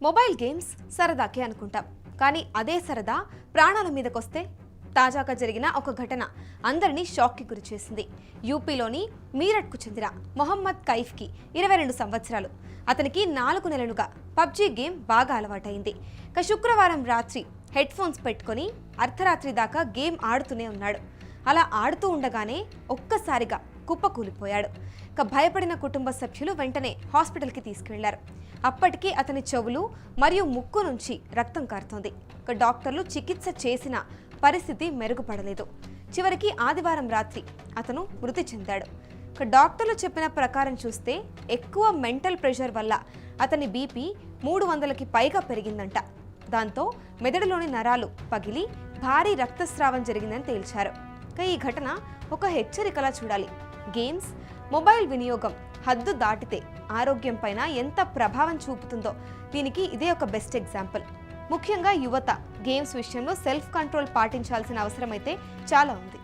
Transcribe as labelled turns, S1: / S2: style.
S1: Mobile games సరదాకే అనుకుంటాం, కానీ అదే సరదా ప్రాణాల మీదకొస్తే తాజాగా జరిగిన ఒక ఘటన అందరినీ షాక్కి గురిచేసింది. యూపీలోని మీరట్కు చెందిన మొహమ్మద్ కైఫ్కి 22 సంవత్సరాలు. అతనికి 4 నెలలుగా పబ్జీ గేమ్ బాగా అలవాటైంది. శుక్రవారం రాత్రి హెడ్ ఫోన్స్ పెట్టుకుని అర్ధరాత్రి దాకా గేమ్ ఆడుతూనే ఉన్నాడు. అలా ఆడుతూ ఉండగానే ఒక్కసారిగా కుప్పకూలిపోయాడు. భయపడిన కుటుంబ సభ్యులు వెంటనే హాస్పిటల్కి తీసుకెళ్లారు. అప్పటికి అతని చెవులు మరియు ముక్కు నుంచి రక్తం కారుతోంది. డాక్టర్లు చికిత్స చేసిన పరిస్థితి మెరుగుపడలేదు. చివరికి ఆదివారం రాత్రి అతను మృతి చెందాడు. డాక్టర్లు చెప్పిన ప్రకారం చూస్తే ఎక్కువ మెంటల్ ప్రెషర్ వల్ల అతని బీపీ 300కి పైగా పెరిగిందంట. దాంతో మెదడులోని నరాలు పగిలి భారీ రక్తస్రావం జరిగిందని తేల్చారు. ఈ ఘటన ఒక హెచ్చరికలా చూడాలి. గేమ్స్, మొబైల్ వినియోగం హద్దు దాటితే ఆరోగ్యం పైన ఎంత ప్రభావం చూపుతుందో దీనికి ఇదే ఒక బెస్ట్ ఎగ్జాంపుల్. ముఖ్యంగా యువత గేమ్స్ విషయంలో సెల్ఫ్ కంట్రోల్ పాటించాల్సిన అవసరం అయితే చాలా ఉంది.